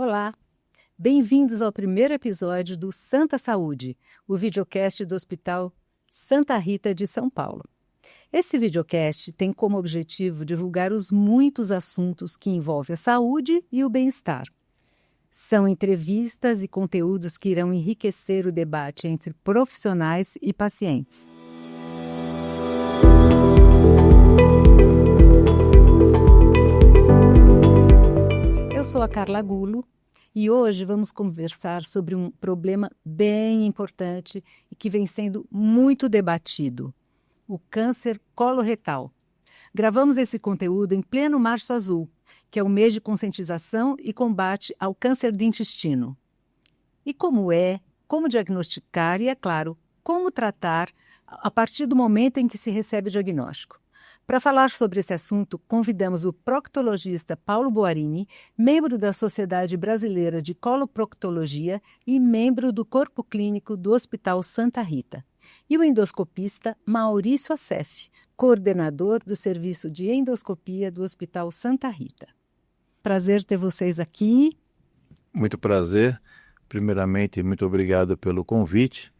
Olá, bem-vindos ao primeiro episódio do Santa Saúde, o videocast do Hospital Santa Rita de São Paulo. Esse videocast tem como objetivo divulgar os muitos assuntos que envolvem a saúde e o bem-estar. São entrevistas e conteúdos que irão enriquecer o debate entre profissionais e pacientes. Eu sou a Carla Gulo e hoje vamos conversar sobre um problema bem importante e que vem sendo muito debatido: o câncer coloretal. Gravamos esse conteúdo em pleno Março Azul, que é o mês de conscientização e combate ao câncer de intestino. E como diagnosticar e, é claro, como tratar a partir do momento em que se recebe o diagnóstico. Para falar sobre esse assunto, convidamos o proctologista Paulo Boarini, membro da Sociedade Brasileira de Coloproctologia e membro do Corpo Clínico do Hospital Santa Rita, e o endoscopista Maurício Assef, coordenador do Serviço de Endoscopia do Hospital Santa Rita. Prazer ter vocês aqui. Muito prazer. Primeiramente, muito obrigado pelo convite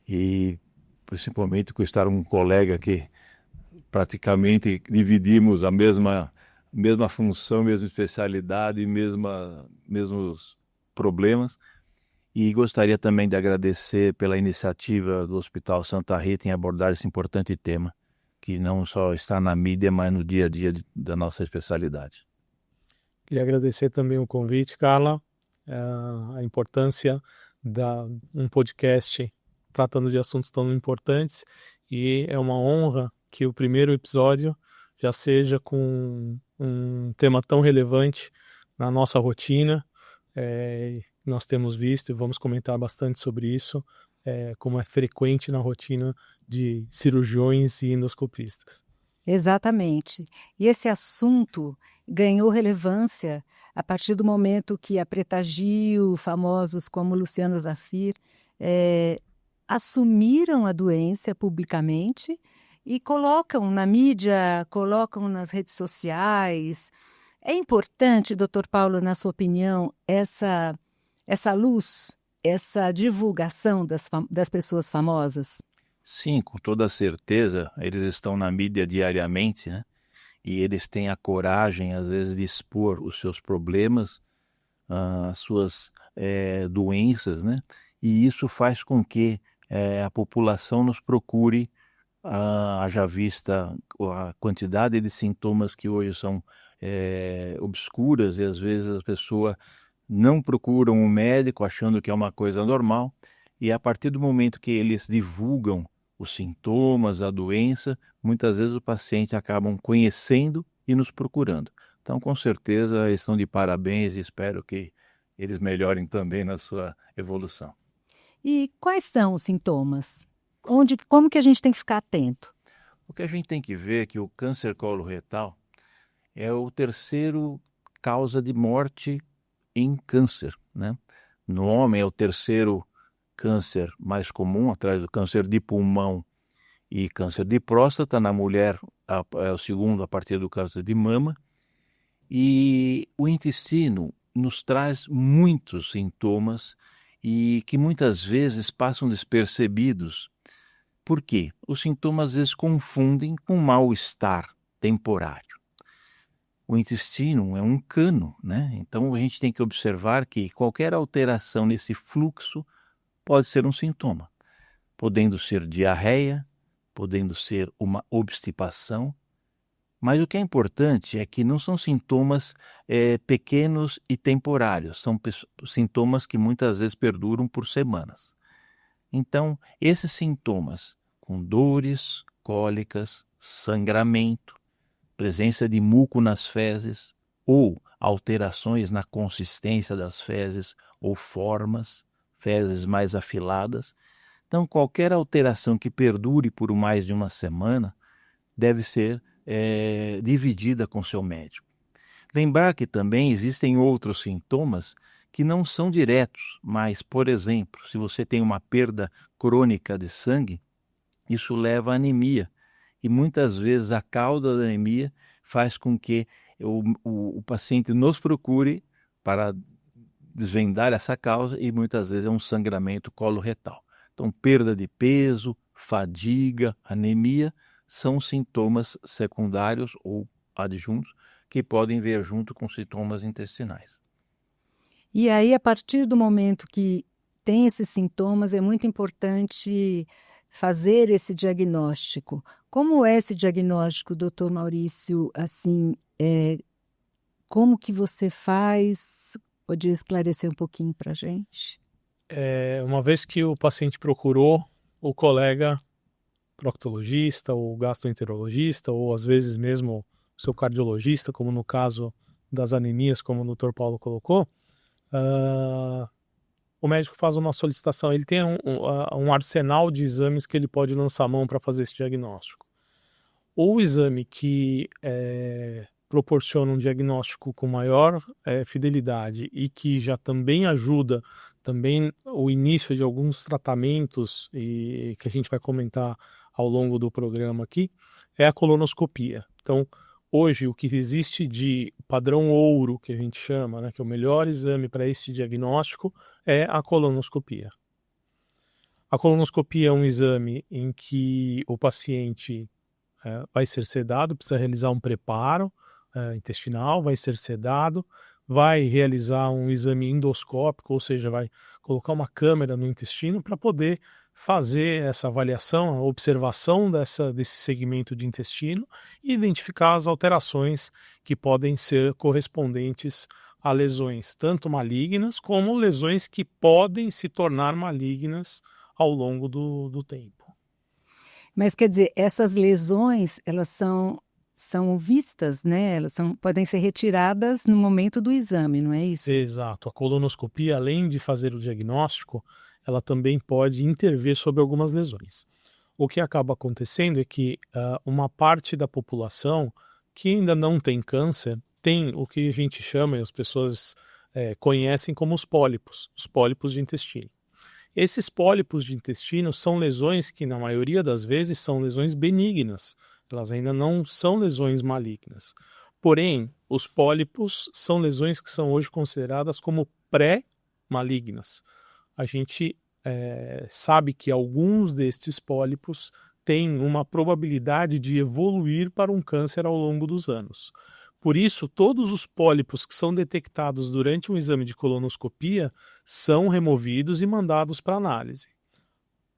e principalmente por estar um colega que praticamente dividimos a mesma função, mesma especialidade, mesmos problemas. E gostaria também de agradecer pela iniciativa do Hospital Santa Rita em abordar esse importante tema, que não só está na mídia, mas no dia a dia da nossa especialidade. Queria agradecer também o convite, Carla, a importância de um podcast tratando de assuntos tão importantes, e é uma honra que o primeiro episódio já seja com um tema tão relevante na nossa rotina. Nós temos visto e vamos comentar bastante sobre isso, como é frequente na rotina de cirurgiões e endoscopistas. Exatamente. E esse assunto ganhou relevância a partir do momento que a Preta Gil, famosos como Luciano Zafir, assumiram a doença publicamente e colocam na mídia, colocam nas redes sociais. É importante, doutor Paulo, na sua opinião, essa luz, essa divulgação das pessoas famosas? Sim, com toda certeza, eles estão na mídia diariamente, né? E eles têm a coragem, às vezes, de expor os seus problemas, as suas doenças, né? E isso faz com que a população nos procure, haja vista a quantidade de sintomas que hoje são obscuras, e às vezes a pessoa não procura um médico achando que é uma coisa normal, e a partir do momento que eles divulgam os sintomas, a doença, muitas vezes o paciente acabam conhecendo e nos procurando. Então, com certeza, eles estão de parabéns e espero que eles melhorem também na sua evolução. E quais são os sintomas? Como que a gente tem que ficar atento? O que a gente tem que ver é que o câncer coloretal é o terceiro causa de morte em câncer, né? No homem é o terceiro câncer mais comum, atrás do câncer de pulmão e câncer de próstata. Na mulher é o segundo a partir do câncer de mama. E o intestino nos traz muitos sintomas e que muitas vezes passam despercebidos. Por quê? Os sintomas às vezes confundem com mal-estar temporário. O intestino é um cano, né? Então a gente tem que observar que qualquer alteração nesse fluxo pode ser um sintoma, podendo ser diarreia, podendo ser uma obstipação, mas o que é importante é que não são sintomas pequenos e temporários, são sintomas que muitas vezes perduram por semanas. Então, esses sintomas com dores, cólicas, sangramento, presença de muco nas fezes ou alterações na consistência das fezes ou formas, fezes mais afiladas. Então, qualquer alteração que perdure por mais de uma semana deve ser dividida com seu médico. Lembrar que também existem outros sintomas que não são diretos, mas, por exemplo, se você tem uma perda crônica de sangue, isso leva à anemia. E muitas vezes a causa da anemia faz com que o paciente nos procure para desvendar essa causa e muitas vezes é um sangramento coloretal. Então, perda de peso, fadiga, anemia são sintomas secundários ou adjuntos que podem vir junto com sintomas intestinais. E aí, a partir do momento que tem esses sintomas, é muito importante fazer esse diagnóstico. Como é esse diagnóstico, doutor Maurício? Assim, como que você faz? Pode esclarecer um pouquinho para a gente? Uma vez que o paciente procurou o colega proctologista ou gastroenterologista, ou às vezes mesmo o seu cardiologista, como no caso das anemias, como o Dr. Paulo colocou, o médico faz uma solicitação. Ele tem um arsenal de exames que ele pode lançar a mão para fazer esse diagnóstico. Ou o exame que proporciona um diagnóstico com maior fidelidade e que já também ajuda também o início de alguns tratamentos e que a gente vai comentar ao longo do programa aqui, é a colonoscopia. Então, hoje o que existe de padrão ouro, que a gente chama, né, que é o melhor exame para esse diagnóstico, é a colonoscopia. A colonoscopia é um exame em que o paciente vai ser sedado, precisa realizar um preparo intestinal, vai ser sedado, vai realizar um exame endoscópico, ou seja, vai colocar uma câmera no intestino para poder fazer essa avaliação, a observação desse segmento de intestino e identificar as alterações que podem ser correspondentes a lesões tanto malignas como lesões que podem se tornar malignas ao longo do tempo. Mas quer dizer, essas lesões, elas são vistas, né? Elas podem ser retiradas no momento do exame, não é isso? Exato. A colonoscopia, além de fazer o diagnóstico, ela também pode intervir sobre algumas lesões. O que acaba acontecendo é que uma parte da população que ainda não tem câncer tem o que a gente chama, e as pessoas conhecem como os pólipos de intestino. Esses pólipos de intestino são lesões que, na maioria das vezes, são lesões benignas. Elas ainda não são lesões malignas. Porém, os pólipos são lesões que são hoje consideradas como pré-malignas. A gente sabe que alguns destes pólipos têm uma probabilidade de evoluir para um câncer ao longo dos anos. Por isso, todos os pólipos que são detectados durante um exame de colonoscopia são removidos e mandados para análise.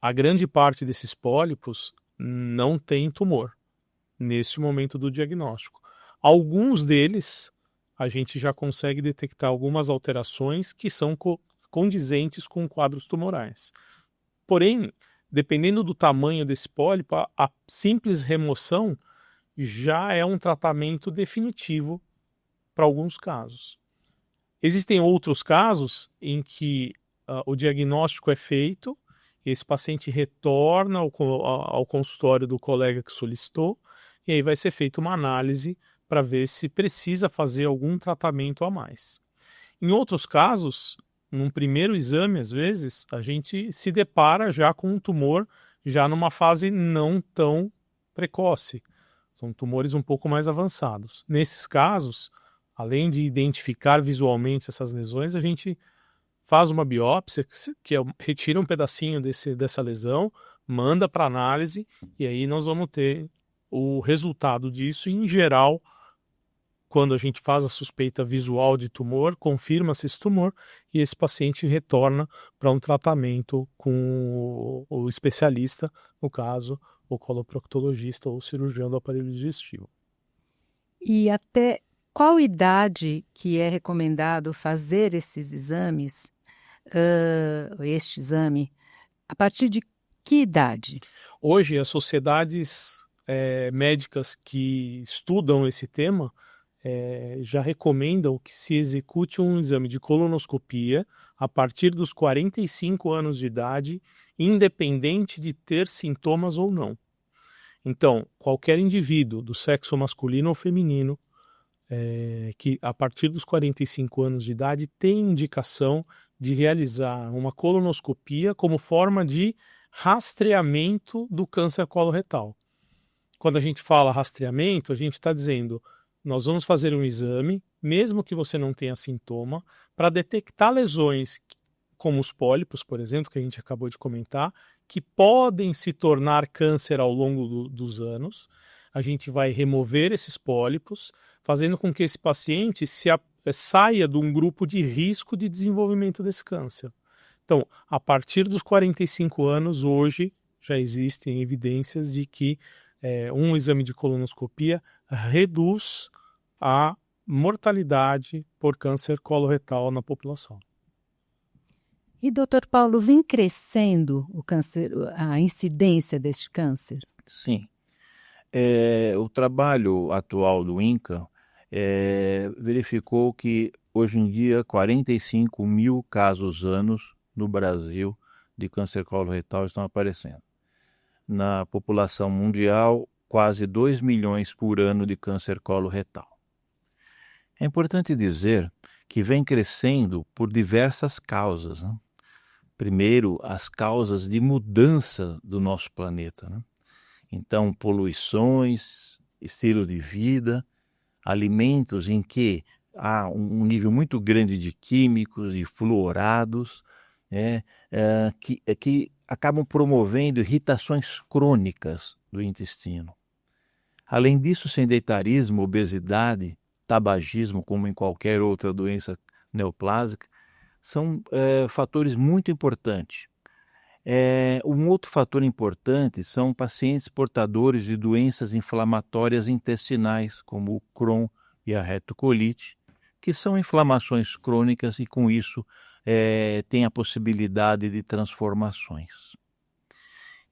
A grande parte desses pólipos não tem tumor neste momento do diagnóstico. Alguns deles, a gente já consegue detectar algumas alterações que são condizentes com quadros tumorais. Porém, dependendo do tamanho desse pólipo, a simples remoção já é um tratamento definitivo para alguns casos. Existem outros casos em que o diagnóstico é feito, esse paciente retorna ao consultório do colega que solicitou, e aí vai ser feita uma análise para ver se precisa fazer algum tratamento a mais. Em outros casos, num primeiro exame, às vezes, a gente se depara já com um tumor já numa fase não tão precoce. São tumores um pouco mais avançados. Nesses casos, além de identificar visualmente essas lesões, a gente faz uma biópsia, retira um pedacinho dessa lesão, manda para análise, e aí nós vamos ter o resultado disso. E, em geral, quando a gente faz a suspeita visual de tumor, confirma-se esse tumor e esse paciente retorna para um tratamento com o especialista, no caso, o coloproctologista ou cirurgião do aparelho digestivo. E até qual idade que é recomendado fazer esses exames, este exame, a partir de que idade? Hoje, as sociedades médicas que estudam esse tema já recomendam que se execute um exame de colonoscopia a partir dos 45 anos de idade, independente de ter sintomas ou não. Então, qualquer indivíduo do sexo masculino ou feminino que a partir dos 45 anos de idade tem indicação de realizar uma colonoscopia como forma de rastreamento do câncer coloretal. Quando a gente fala rastreamento, a gente está dizendo: nós vamos fazer um exame, mesmo que você não tenha sintoma, para detectar lesões como os pólipos, por exemplo, que a gente acabou de comentar, que podem se tornar câncer ao longo dos anos. A gente vai remover esses pólipos, fazendo com que esse paciente saia de um grupo de risco de desenvolvimento desse câncer. Então, a partir dos 45 anos, hoje, já existem evidências de que um exame de colonoscopia reduz a mortalidade por câncer coloretal na população. E, doutor Paulo, vem crescendo o câncer, a incidência deste câncer? Sim. O trabalho atual do INCA verificou que, hoje em dia, 45 mil casos anos no Brasil de câncer coloretal estão aparecendo. Na população mundial, quase 2 milhões por ano de câncer coloretal. É importante dizer que vem crescendo por diversas causas, né? Primeiro, as causas de mudança do nosso planeta, né? Então, poluições, estilo de vida, alimentos em que há um nível muito grande de químicos e fluorados, que acabam promovendo irritações crônicas do intestino. Além disso, sedentarismo, obesidade, tabagismo, como em qualquer outra doença neoplásica, são fatores muito importantes. Um outro fator importante são pacientes portadores de doenças inflamatórias intestinais, como o Crohn e a retocolite, que são inflamações crônicas e, com isso, tem a possibilidade de transformações.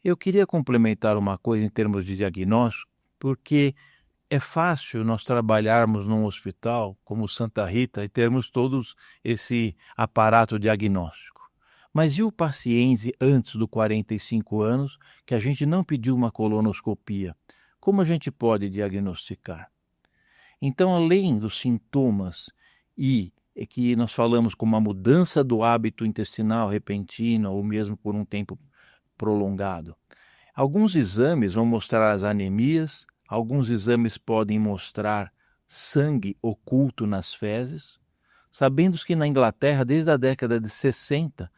Eu queria complementar uma coisa em termos de diagnóstico, porque é fácil nós trabalharmos num hospital como Santa Rita e termos todos esse aparato diagnóstico. Mas e o paciente antes dos 45 anos que a gente não pediu uma colonoscopia? Como a gente pode diagnosticar? Então, além dos sintomas e que nós falamos como uma mudança do hábito intestinal repentina ou mesmo por um tempo prolongado, alguns exames vão mostrar as anemias. Alguns exames podem mostrar sangue oculto nas fezes. Sabendo que na Inglaterra, desde a década de 60,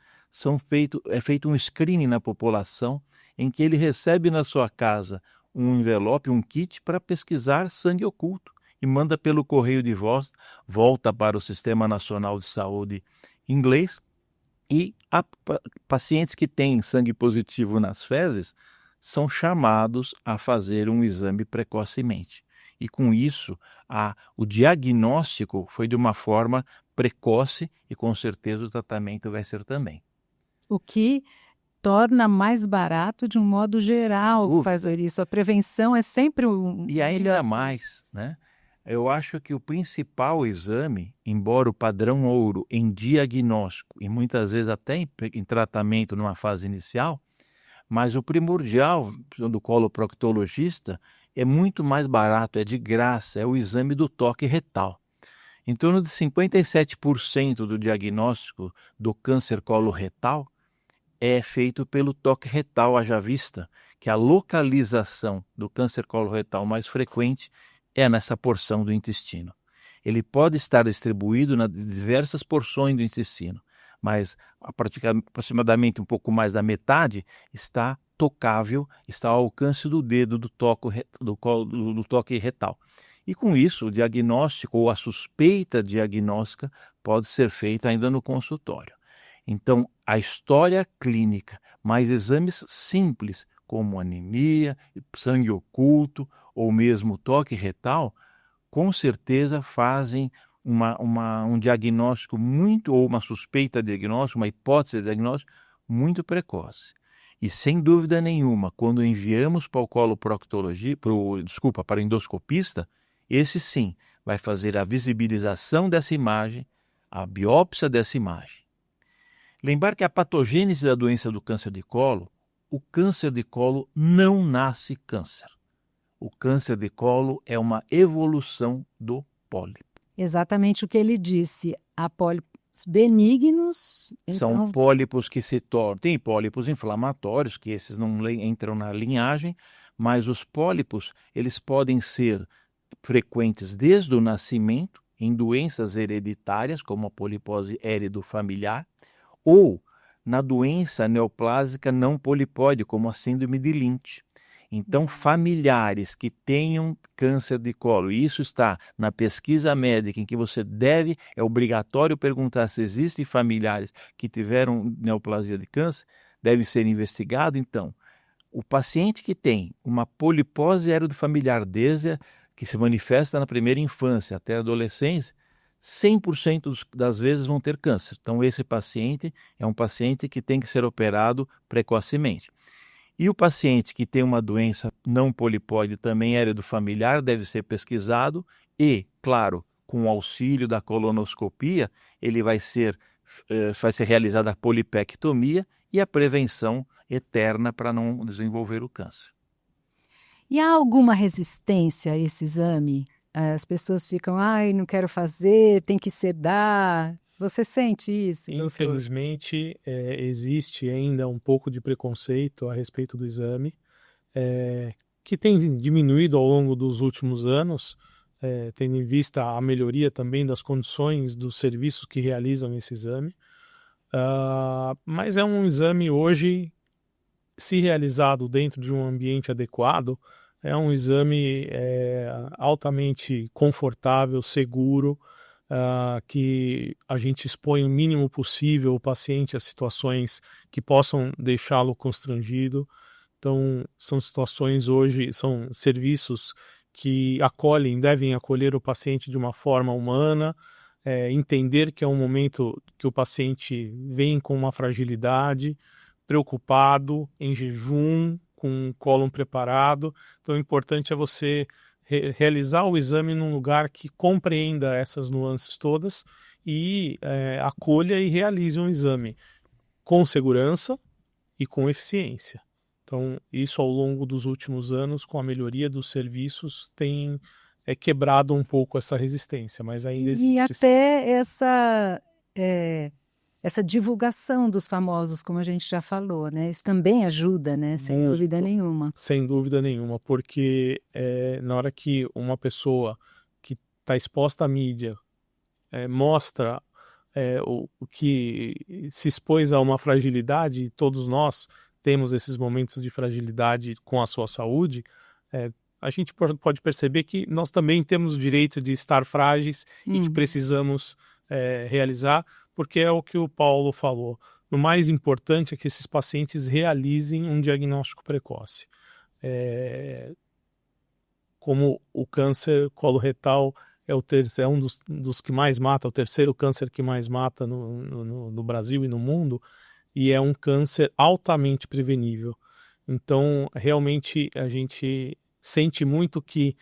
é feito um screening na população em que ele recebe na sua casa um envelope, um kit para pesquisar sangue oculto e manda pelo correio de volta para o Sistema Nacional de Saúde inglês. E pacientes que têm sangue positivo nas fezes são chamados a fazer um exame precocemente. E com isso, o diagnóstico foi de uma forma precoce e com certeza o tratamento vai ser também. O que torna mais barato de um modo geral fazer isso. A prevenção é sempre E ainda mais, né? Eu acho que o principal exame, embora o padrão ouro em diagnóstico e muitas vezes até em tratamento numa fase inicial, mas o primordial do coloproctologista é muito mais barato, é de graça, é o exame do toque retal. Em torno de 57% do diagnóstico do câncer coloretal é feito pelo toque retal, haja vista que a localização do câncer coloretal mais frequente é nessa porção do intestino. Ele pode estar distribuído nas diversas porções do intestino, mas aproximadamente um pouco mais da metade está tocável, está ao alcance do dedo do toque retal. E com isso, o diagnóstico ou a suspeita diagnóstica pode ser feita ainda no consultório. Então, a história clínica, mais exames simples, como anemia, sangue oculto ou mesmo toque retal, com certeza fazem um diagnóstico ou uma suspeita de diagnóstico, uma hipótese de diagnóstico muito precoce. E sem dúvida nenhuma, quando enviamos para o para o endoscopista, esse sim vai fazer a visibilização dessa imagem, a biópsia dessa imagem. Lembrar que a patogênese da doença do câncer de colo, o câncer de colo não nasce câncer. O câncer de colo é uma evolução do pólipo. Exatamente o que ele disse. Há pólipos benignos. São pólipos que se tornam... Tem pólipos inflamatórios, que esses não entram na linhagem, mas os pólipos, eles podem ser frequentes desde o nascimento, em doenças hereditárias, como a polipose heredofamiliar, ou na doença neoplásica não polipóide, como a síndrome de Lynch. Então, familiares que tenham câncer de colo, e isso está na pesquisa médica, em que você é obrigatório perguntar se existem familiares que tiveram neoplasia de câncer, deve ser investigado. Então, o paciente que tem uma polipose heredofamiliar desde que se manifesta na primeira infância até a adolescência, 100% das vezes vão ter câncer. Então, esse paciente é um paciente que tem que ser operado precocemente. E o paciente que tem uma doença não polipóide também heredofamiliar deve ser pesquisado e, claro, com o auxílio da colonoscopia, ele vai ser realizada a polipectomia e a prevenção eterna para não desenvolver o câncer. E há alguma resistência a esse exame? As pessoas ficam, não quero fazer, tem que sedar. Você sente isso, doutor? Infelizmente, existe ainda um pouco de preconceito a respeito do exame, que tem diminuído ao longo dos últimos anos, tendo em vista a melhoria também das condições dos serviços que realizam esse exame. Mas é um exame hoje, se realizado dentro de um ambiente adequado, é um exame altamente confortável, seguro, que a gente expõe o mínimo possível o paciente a situações que possam deixá-lo constrangido. Então, são situações hoje, são serviços que devem acolher o paciente de uma forma humana, entender que é um momento que o paciente vem com uma fragilidade, preocupado, em jejum, com o cólon preparado. Então, o importante é você realizar o exame num lugar que compreenda essas nuances todas e acolha e realize um exame com segurança e com eficiência. Então, isso ao longo dos últimos anos, com a melhoria dos serviços, tem quebrado um pouco essa resistência, mas ainda existe. E até essa divulgação dos famosos, como a gente já falou, né? Isso também ajuda, né? Sem dúvida nenhuma. Sem dúvida nenhuma, porque na hora que uma pessoa que está exposta à mídia mostra o que se expôs a uma fragilidade, todos nós temos esses momentos de fragilidade com a sua saúde, a gente pode perceber que nós também temos o direito de estar frágeis e que precisamos realizar, porque é o que o Paulo falou. O mais importante é que esses pacientes realizem um diagnóstico precoce. Como o câncer coloretal é um dos que mais mata, o terceiro câncer que mais mata no Brasil e no mundo, e é um câncer altamente prevenível. Então, realmente, a gente sente muito que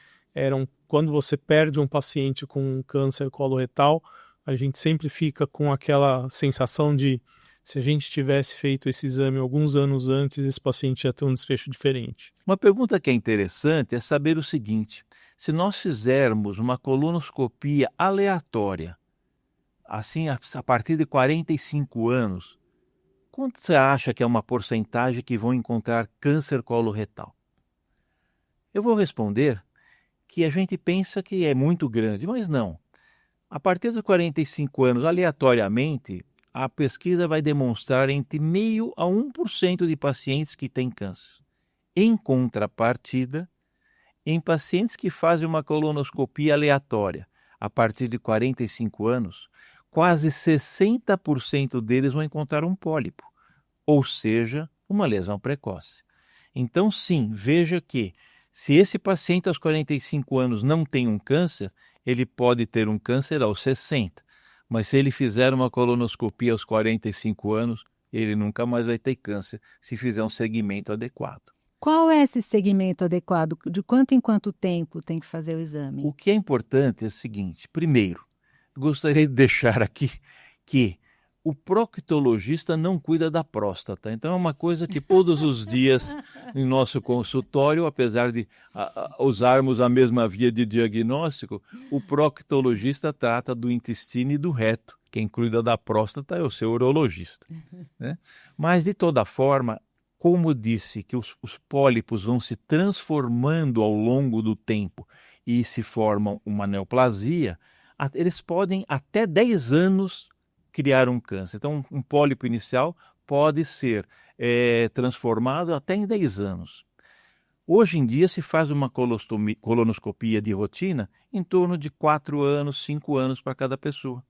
quando você perde um paciente com um câncer coloretal, a gente sempre fica com aquela sensação de, se a gente tivesse feito esse exame alguns anos antes, esse paciente ia ter um desfecho diferente. Uma pergunta que é interessante é saber o seguinte: se nós fizermos uma colonoscopia aleatória, assim a partir de 45 anos, quanto você acha que é uma porcentagem que vão encontrar câncer coloretal? Eu vou responder que a gente pensa que é muito grande, mas não. A partir dos 45 anos, aleatoriamente, a pesquisa vai demonstrar entre 0,5% a 1% de pacientes que têm câncer. Em contrapartida, em pacientes que fazem uma colonoscopia aleatória a partir de 45 anos, quase 60% deles vão encontrar um pólipo, ou seja, uma lesão precoce. Então, sim, veja que se esse paciente aos 45 anos não tem um câncer, ele pode ter um câncer aos 60. Mas se ele fizer uma colonoscopia aos 45 anos, ele nunca mais vai ter câncer se fizer um segmento adequado. Qual é esse segmento adequado? De quanto em quanto tempo tem que fazer o exame? O que é importante é o seguinte: primeiro, gostaria de deixar aqui que o proctologista não cuida da próstata. Então é uma coisa que todos os dias em nosso consultório, apesar de usarmos a mesma via de diagnóstico, o proctologista trata do intestino e do reto. Quem cuida da próstata é o seu urologista, né? Mas de toda forma, como disse que os pólipos vão se transformando ao longo do tempo e se formam uma neoplasia, eles podem até 10 anos criar um câncer. Então, um pólipo inicial pode ser transformado até em 10 anos. Hoje em dia se faz uma colonoscopia de rotina em torno de 4 anos, 5 anos para cada pessoa.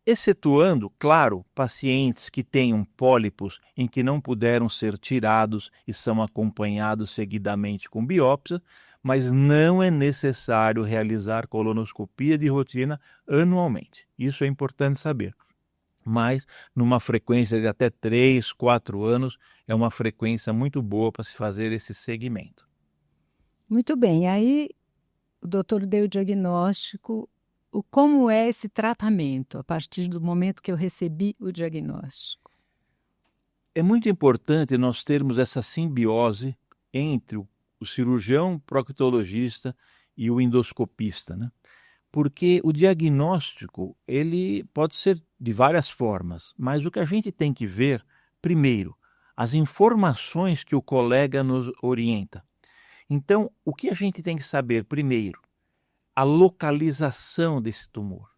Excetuando, claro, pacientes que tenham pólipos em que não puderam ser tirados e são acompanhados seguidamente com biópsia, mas não é necessário realizar colonoscopia de rotina anualmente. Isso é importante saber. Mas numa frequência de até 3, 4 anos, é uma frequência muito boa para se fazer esse segmento. Muito bem, aí o doutor deu o diagnóstico, como é esse tratamento a partir do momento que eu recebi o diagnóstico? É muito importante nós termos essa simbiose entre o cirurgião proctologista e o endoscopista, né? Porque o diagnóstico, ele pode ser de várias formas, mas o que a gente tem que ver, primeiro, as informações que o colega nos orienta. Então, o que a gente tem que saber primeiro? A localização desse tumor.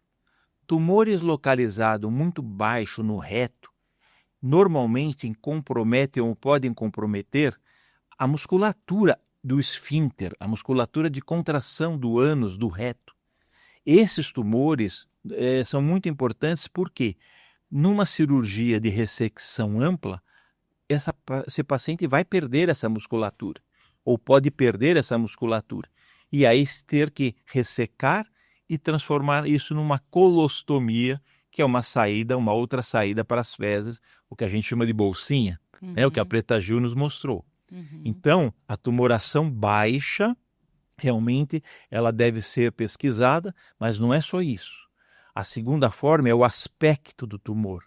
Tumores localizados muito baixo no reto, normalmente comprometem ou podem comprometer a musculatura do esfíncter, a musculatura de contração do ânus, do reto. Esses tumores são muito importantes porque numa cirurgia de ressecção ampla, esse paciente vai perder essa musculatura, ou pode perder essa musculatura, e aí ter que ressecar e transformar isso numa colostomia, que é uma saída, uma outra saída para as fezes, o que a gente chama de bolsinha, né, o que a Preta Gil nos mostrou. Então, a tumoração baixa, realmente, ela deve ser pesquisada, mas não é só isso. A segunda forma é o aspecto do tumor.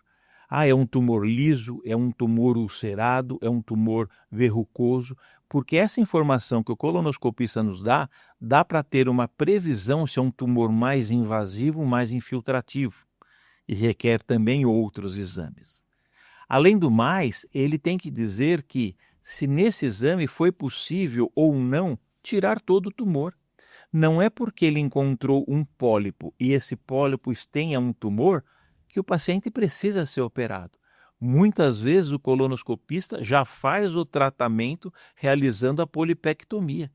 É um tumor liso, é um tumor ulcerado, é um tumor verrucoso, porque essa informação que o colonoscopista nos dá para ter uma previsão se é um tumor mais invasivo, mais infiltrativo, e requer também outros exames. Além do mais, ele tem que dizer que se nesse exame foi possível ou não tirar todo o tumor. Não é porque ele encontrou um pólipo e esse pólipo tenha um tumor que o paciente precisa ser operado. Muitas vezes o colonoscopista já faz o tratamento realizando a polipectomia.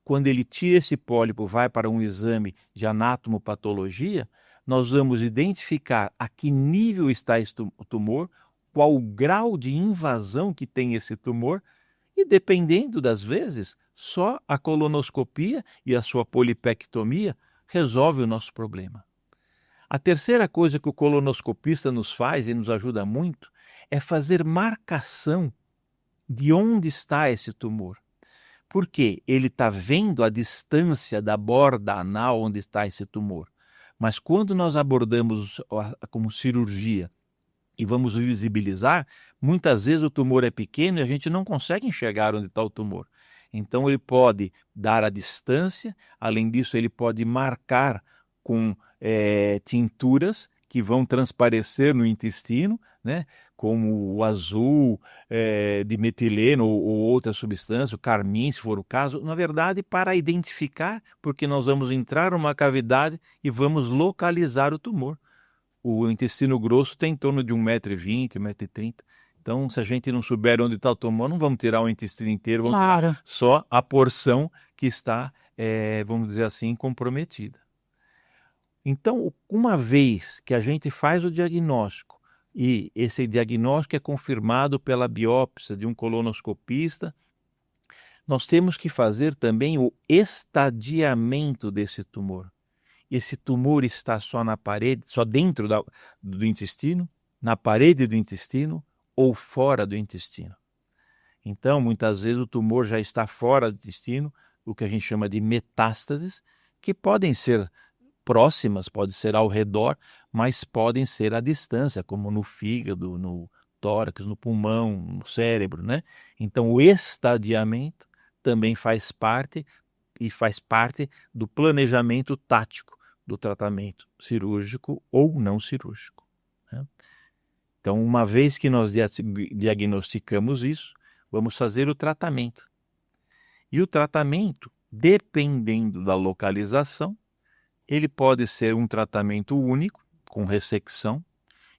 Quando ele tira esse pólipo, vai para um exame de anatomopatologia, nós vamos identificar a que nível está esse tumor, qual o grau de invasão que tem esse tumor, e dependendo das vezes, só a colonoscopia e a sua polipectomia resolve o nosso problema. A terceira coisa que o colonoscopista nos faz e nos ajuda muito é fazer marcação de onde está esse tumor. Porque ele está vendo a distância da borda anal onde está esse tumor. Mas quando nós abordamos como cirurgia e vamos visibilizar, muitas vezes o tumor é pequeno e a gente não consegue enxergar onde está o tumor. Então ele pode dar a distância, além disso ele pode marcar com tinturas que vão transparecer no intestino, né? Como o azul de metileno ou outra substância, o carmim, se for o caso, na verdade para identificar, porque nós vamos entrar numa cavidade e vamos localizar o tumor. O intestino grosso tem em torno de 1,20 m, 1,30 m. Então, se a gente não souber onde está o tumor, não vamos tirar o intestino inteiro, vamos tirar só a porção que está, vamos dizer assim, comprometida. Então, uma vez que a gente faz o diagnóstico e esse diagnóstico é confirmado pela biópsia de um colonoscopista, nós temos que fazer também o estadiamento desse tumor. Esse tumor está só na parede, só dentro do intestino, na parede do intestino ou fora do intestino. Então, muitas vezes o tumor já está fora do intestino, o que a gente chama de metástases, que podem ser próximas, pode ser ao redor, mas podem ser à distância, como no fígado, no tórax, no pulmão, no cérebro, né? Então, o estadiamento também faz parte do planejamento tático do tratamento cirúrgico ou não cirúrgico, né? Então, uma vez que nós diagnosticamos isso, vamos fazer o tratamento. E o tratamento Dependendo da localização, ele pode ser um tratamento único, com ressecção,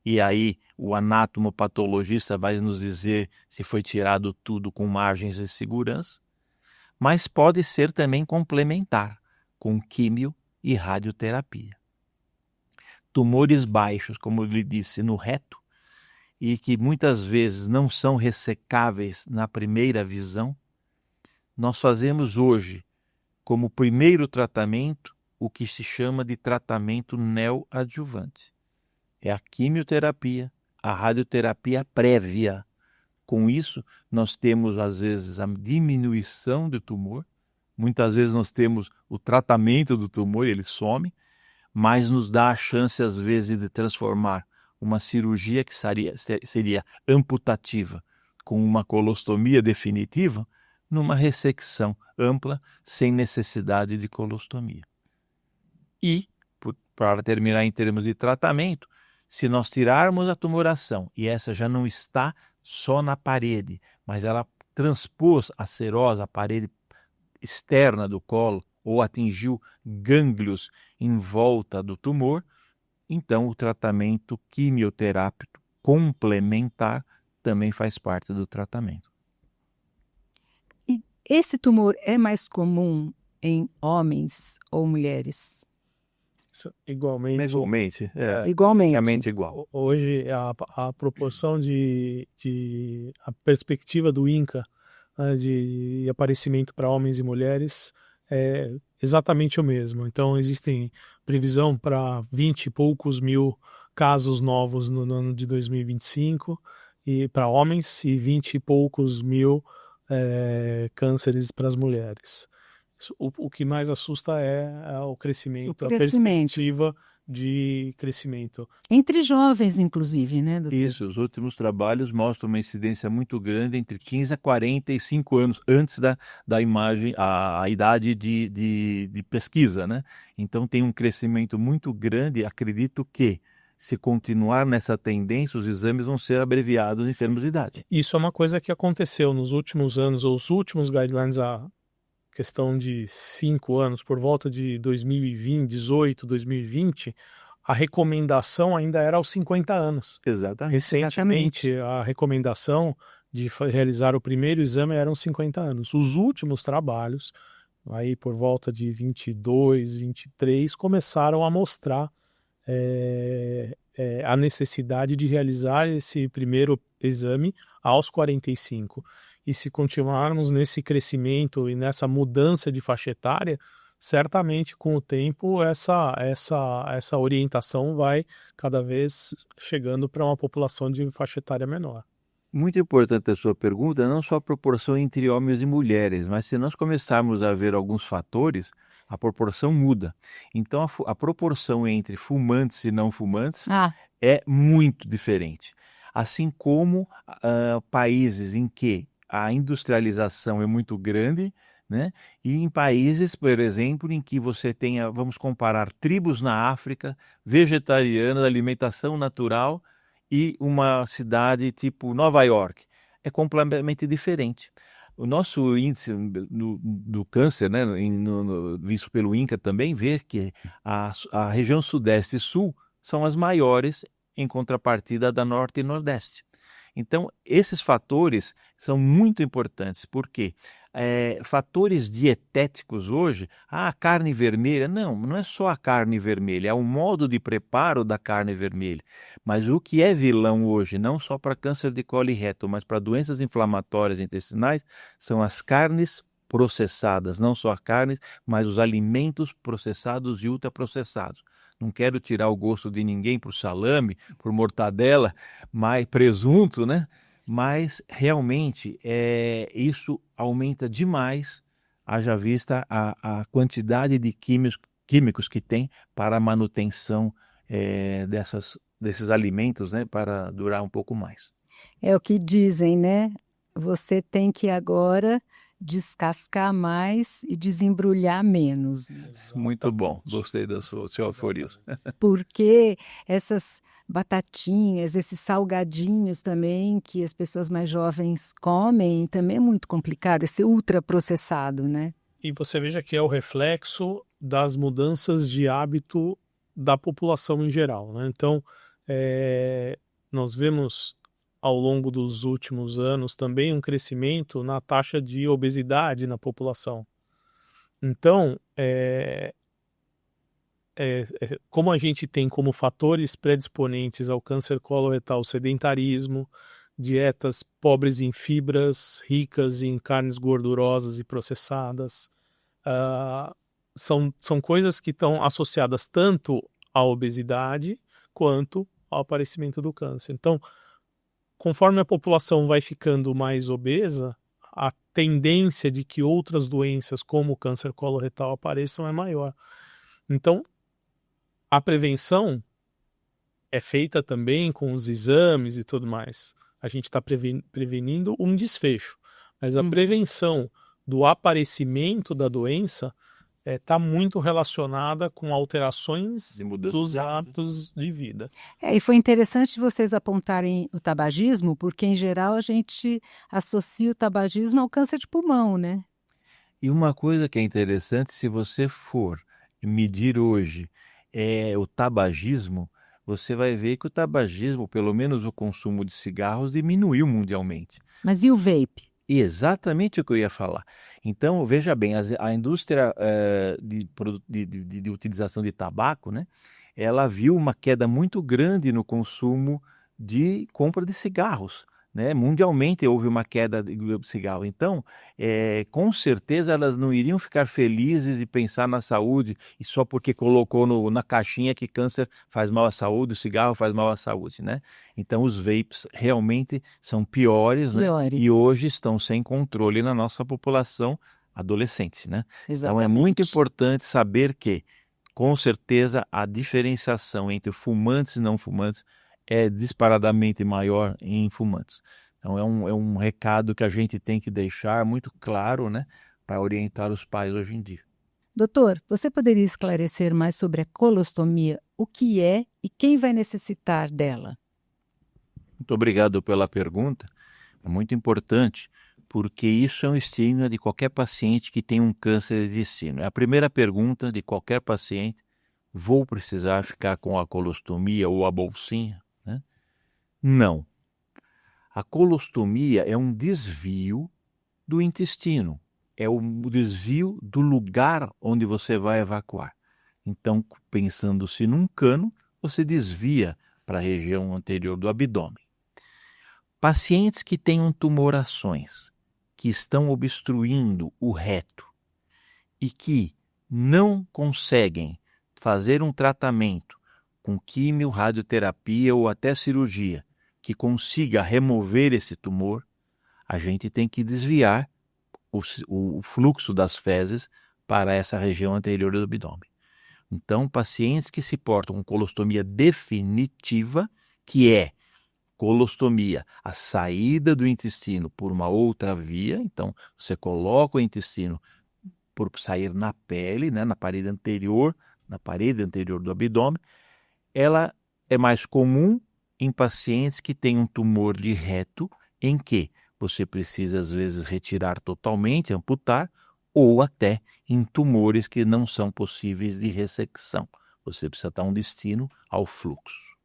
e aí o anatomopatologista vai nos dizer se foi tirado tudo com margens de segurança, mas pode ser também complementar, com químio e radioterapia. Tumores baixos, como eu lhe disse, no reto, e que muitas vezes não são ressecáveis na primeira visão, nós fazemos hoje, como primeiro tratamento, o que se chama de tratamento neoadjuvante. É a quimioterapia, a radioterapia prévia. Com isso, nós temos, às vezes, a diminuição do tumor, muitas vezes nós temos o tratamento do tumor, ele some, mas nos dá a chance, às vezes, de transformar uma cirurgia que seria amputativa com uma colostomia definitiva numa ressecção ampla sem necessidade de colostomia. E, para terminar em termos de tratamento, se nós tirarmos a tumoração e essa já não está só na parede, mas ela transpôs a serosa, a parede externa do colo, ou atingiu gânglios em volta do tumor, então o tratamento quimioterápico complementar também faz parte do tratamento. E esse tumor é mais comum em homens ou mulheres? Igualmente. Igualmente. Igualmente. Igual. Hoje a proporção a perspectiva do INCA, né, de aparecimento para homens e mulheres é exatamente o mesmo. Então existe previsão para 20 e poucos mil casos novos no ano de 2025 e para homens e 20 e poucos mil cânceres para as mulheres. O que mais assusta é o crescimento, a perspectiva de crescimento. Entre jovens, inclusive, né, doutor? Isso, os últimos trabalhos mostram uma incidência muito grande entre 15 a 45 anos, antes da imagem, a idade de pesquisa, né? Então tem um crescimento muito grande, acredito que, se continuar nessa tendência, os exames vão ser abreviados em termos de idade. Isso é uma coisa que aconteceu nos últimos anos, ou os últimos guidelines, questão de 5 anos, por volta de 2018, 2020, a recomendação ainda era aos 50 anos. Exatamente. Recentemente, a recomendação de realizar o primeiro exame eram 50 anos. Os últimos trabalhos, aí por volta de 22, 23, começaram a mostrar a necessidade de realizar esse primeiro exame aos 45. E se continuarmos nesse crescimento e nessa mudança de faixa etária, certamente com o tempo essa orientação vai cada vez chegando para uma população de faixa etária menor. Muito importante a sua pergunta, não só a proporção entre homens e mulheres, mas se nós começarmos a ver alguns fatores, a proporção muda. Então a proporção entre fumantes e não fumantes é muito diferente. Assim como países em que a industrialização é muito grande, né? E em países, por exemplo, em que você tenha, vamos comparar, tribos na África, vegetarianas, alimentação natural, e uma cidade tipo Nova York, é completamente diferente. O nosso índice do câncer, né, visto pelo INCA também, vê que a região sudeste e sul são as maiores em contrapartida da norte e nordeste. Então, esses fatores são muito importantes, porque fatores dietéticos hoje, a carne vermelha, não é só a carne vermelha, é o modo de preparo da carne vermelha. Mas o que é vilão hoje, não só para câncer de colo e reto, mas para doenças inflamatórias intestinais, são as carnes processadas, não só a carne, mas os alimentos processados e ultraprocessados. Não quero tirar o gosto de ninguém por salame, por mortadela, mas presunto, né? Mas realmente isso aumenta demais, haja vista a quantidade de químicos que tem para a manutenção desses alimentos, né? Para durar um pouco mais. É o que dizem, né? Você tem que agora descascar mais e desembrulhar menos. Muito bom, gostei do seu aforismo. Porque essas batatinhas, esses salgadinhos também que as pessoas mais jovens comem, também é muito complicado, esse ultraprocessado, né? E você veja que é o reflexo das mudanças de hábito da população em geral, né? Então, nós vemos ao longo dos últimos anos também um crescimento na taxa de obesidade na população. Então, como a gente tem como fatores predisponentes ao câncer coloretal o sedentarismo, dietas pobres em fibras, ricas em carnes gordurosas e processadas, são coisas que estão associadas tanto à obesidade quanto ao aparecimento do câncer. Então, conforme a população vai ficando mais obesa, a tendência de que outras doenças como o câncer coloretal apareçam é maior. Então, a prevenção é feita também com os exames e tudo mais. A gente está prevenindo um desfecho, mas a prevenção do aparecimento da doença está muito relacionada com alterações dos hábitos de vida. E foi interessante vocês apontarem o tabagismo, porque em geral a gente associa o tabagismo ao câncer de pulmão, né? E uma coisa que é interessante, se você for medir hoje o tabagismo, você vai ver que o tabagismo, pelo menos o consumo de cigarros, diminuiu mundialmente. Mas e o vape? Exatamente o que eu ia falar. Então, veja bem, a indústria de utilização de tabaco, né, ela viu uma queda muito grande no consumo de compra de cigarros. Né? Mundialmente houve uma queda do cigarro. Então, com certeza elas não iriam ficar felizes e pensar na saúde e só porque colocou na caixinha que câncer faz mal à saúde, o cigarro faz mal à saúde, né? Então, os vapes realmente são piores, né? E hoje estão sem controle na nossa população adolescente, né? Então, é muito importante saber que, com certeza, a diferenciação entre fumantes e não fumantes é disparadamente maior em fumantes. Então é um recado que a gente tem que deixar muito claro, né, para orientar os pais hoje em dia. Doutor, você poderia esclarecer mais sobre a colostomia, o que é e quem vai necessitar dela? Muito obrigado pela pergunta, é muito importante, porque isso é um estigma de qualquer paciente que tem um câncer de intestino. É a primeira pergunta de qualquer paciente: vou precisar ficar com a colostomia ou a bolsinha? Não. A colostomia é um desvio do intestino, é o desvio do lugar onde você vai evacuar. Então, pensando-se num cano, você desvia para a região anterior do abdômen. Pacientes que tenham tumorações, que estão obstruindo o reto e que não conseguem fazer um tratamento com quimio, radioterapia ou até cirurgia, que consiga remover esse tumor, a gente tem que desviar o fluxo das fezes para essa região anterior do abdômen. Então, pacientes que se portam com colostomia definitiva, que é colostomia, a saída do intestino por uma outra via, então você coloca o intestino por sair na pele, né, na parede anterior do abdômen, ela é mais comum em pacientes que têm um tumor de reto, em que você precisa, às vezes, retirar totalmente, amputar, ou até em tumores que não são possíveis de ressecção. Você precisa dar um destino ao fluxo.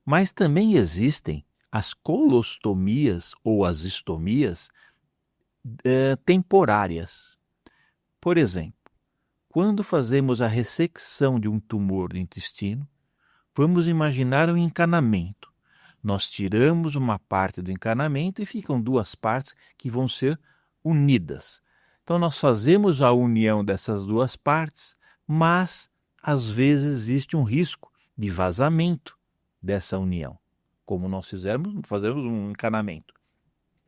Mas também existem as colostomias ou as estomias temporárias. Por exemplo, quando fazemos a ressecção de um tumor do intestino, vamos imaginar um encanamento. Nós tiramos uma parte do encanamento e ficam duas partes que vão ser unidas. Então nós fazemos a união dessas duas partes, mas às vezes existe um risco de vazamento dessa união, como nós fazemos um encanamento.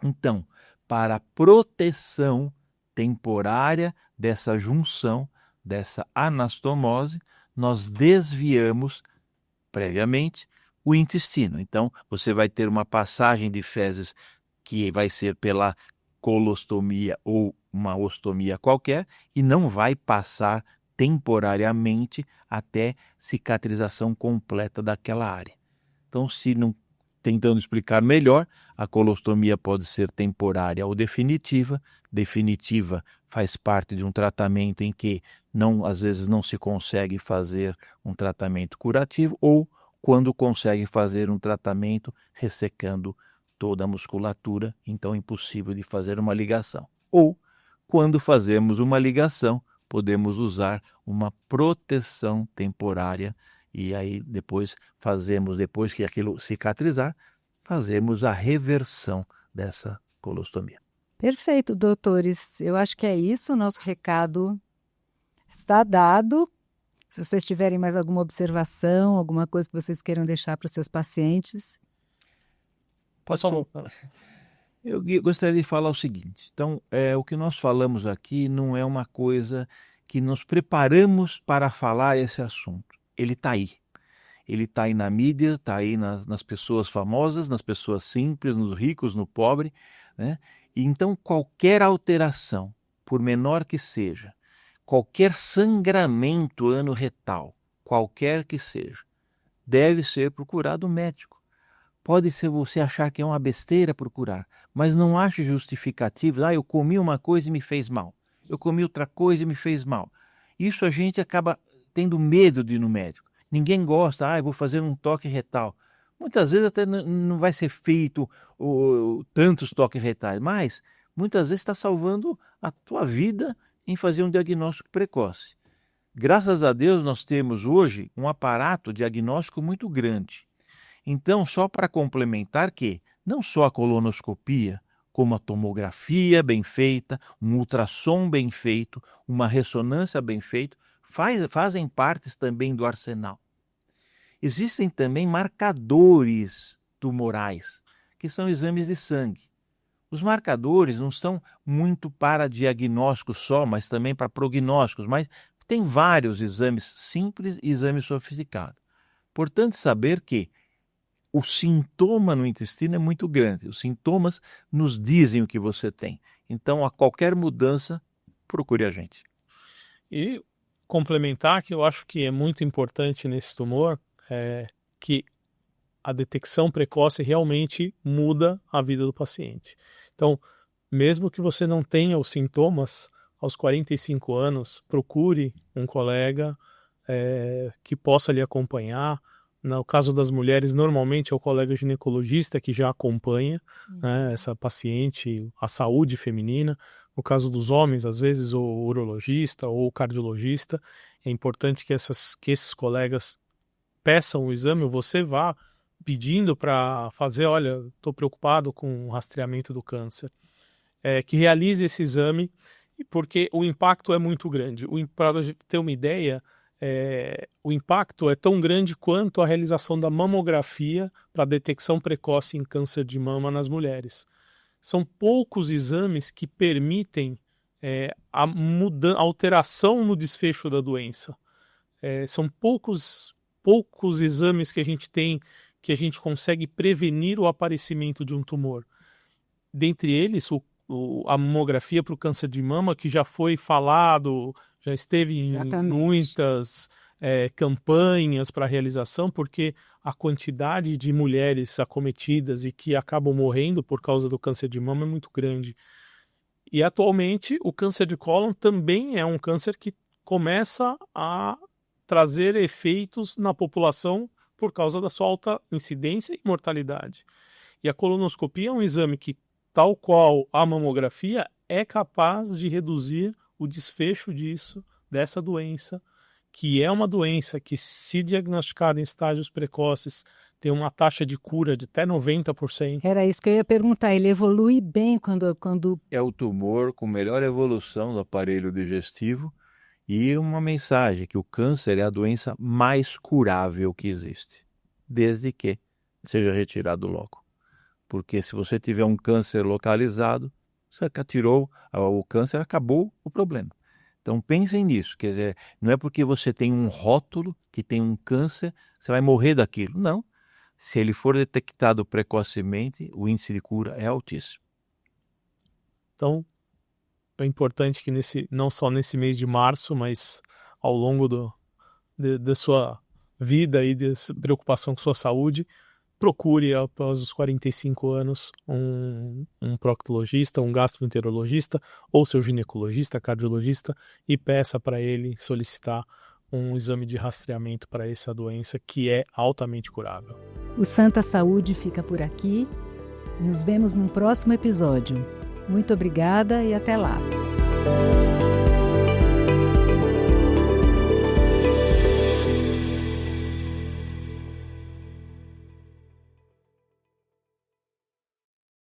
Então, para proteção temporária dessa junção, dessa anastomose, nós desviamos previamente o intestino. Então, você vai ter uma passagem de fezes que vai ser pela colostomia ou uma ostomia qualquer e não vai passar temporariamente até cicatrização completa daquela área. Então, se não tentando explicar melhor, a colostomia pode ser temporária ou definitiva. Definitiva faz parte de um tratamento em que às vezes não se consegue fazer um tratamento curativo, ou quando consegue fazer um tratamento ressecando toda a musculatura, então é impossível de fazer uma ligação. Ou, quando fazemos uma ligação, podemos usar uma proteção temporária e aí depois que aquilo cicatrizar, fazemos a reversão dessa colostomia. Perfeito, doutores. Eu acho que é isso. O nosso recado está dado. Se vocês tiverem mais alguma observação, alguma coisa que vocês queiram deixar para os seus pacientes. Eu gostaria de falar o seguinte. Então, o que nós falamos aqui não é uma coisa que nos preparamos para falar esse assunto. Ele está aí. Ele está aí na mídia, está aí nas pessoas famosas, nas pessoas simples, nos ricos, no pobre, né? E então, qualquer alteração, por menor que seja, qualquer sangramento anorretal, qualquer que seja, deve ser procurado um médico. Pode ser você achar que é uma besteira procurar, mas não ache justificativa. Eu comi uma coisa e me fez mal. Eu comi outra coisa e me fez mal. Isso a gente acaba tendo medo de ir no médico. Ninguém gosta, eu vou fazer um toque retal. Muitas vezes até não vai ser feito tantos toques retais, mas muitas vezes está salvando a tua vida em fazer um diagnóstico precoce. Graças a Deus nós temos hoje um aparato diagnóstico muito grande. Então, só para complementar que não só a colonoscopia, como a tomografia bem feita, um ultrassom bem feito, uma ressonância bem feita, fazem partes também do arsenal. Existem também marcadores tumorais, que são exames de sangue. Os marcadores não são muito para diagnósticos só, mas também para prognósticos, mas tem vários exames simples e exames sofisticados. Importante saber que o sintoma no intestino é muito grande. Os sintomas nos dizem o que você tem. Então, a qualquer mudança, procure a gente. E complementar que eu acho que é muito importante nesse tumor que a detecção precoce realmente muda a vida do paciente. Então, mesmo que você não tenha os sintomas, aos 45 anos, procure um colega que possa lhe acompanhar. No caso das mulheres, normalmente é o colega ginecologista que já acompanha essa paciente, a saúde feminina. No caso dos homens, às vezes, o urologista ou o cardiologista. É importante que esses colegas peçam o exame, ou você vá pedindo para fazer, olha, estou preocupado com o rastreamento do câncer. Que realize esse exame, porque o impacto é muito grande. Para ter uma ideia, o impacto é tão grande quanto a realização da mamografia para detecção precoce em câncer de mama nas mulheres. São poucos exames que permitem a alteração no desfecho da doença. São poucos exames que a gente tem que a gente consegue prevenir o aparecimento de um tumor. Dentre eles, a mamografia para o câncer de mama, que já foi falado, já esteve em muitas campanhas para realização, porque a quantidade de mulheres acometidas e que acabam morrendo por causa do câncer de mama é muito grande. E atualmente o câncer de cólon também é um câncer que começa a trazer efeitos na população por causa da sua alta incidência e mortalidade. E a colonoscopia é um exame que, tal qual a mamografia, é capaz de reduzir o desfecho dessa doença, que é uma doença que, se diagnosticada em estágios precoces, tem uma taxa de cura de até 90%. Era isso que eu ia perguntar, ele evolui bem quando... É o tumor com melhor evolução do aparelho digestivo, e uma mensagem que o câncer é a doença mais curável que existe, desde que seja retirado logo. Porque se você tiver um câncer localizado, você tirou o câncer, acabou o problema. Então pensem nisso, quer dizer, não é porque você tem um rótulo que tem um câncer, você vai morrer daquilo. Não. Se ele for detectado precocemente, o índice de cura é altíssimo. Então, é importante que não só nesse mês de março, mas ao longo da sua vida e dessa preocupação com sua saúde, procure, após os 45 anos, um proctologista, um gastroenterologista ou seu ginecologista, cardiologista, e peça para ele solicitar um exame de rastreamento para essa doença que é altamente curável. O Santa Saúde fica por aqui. Nos vemos no próximo episódio. Muito obrigada e até lá.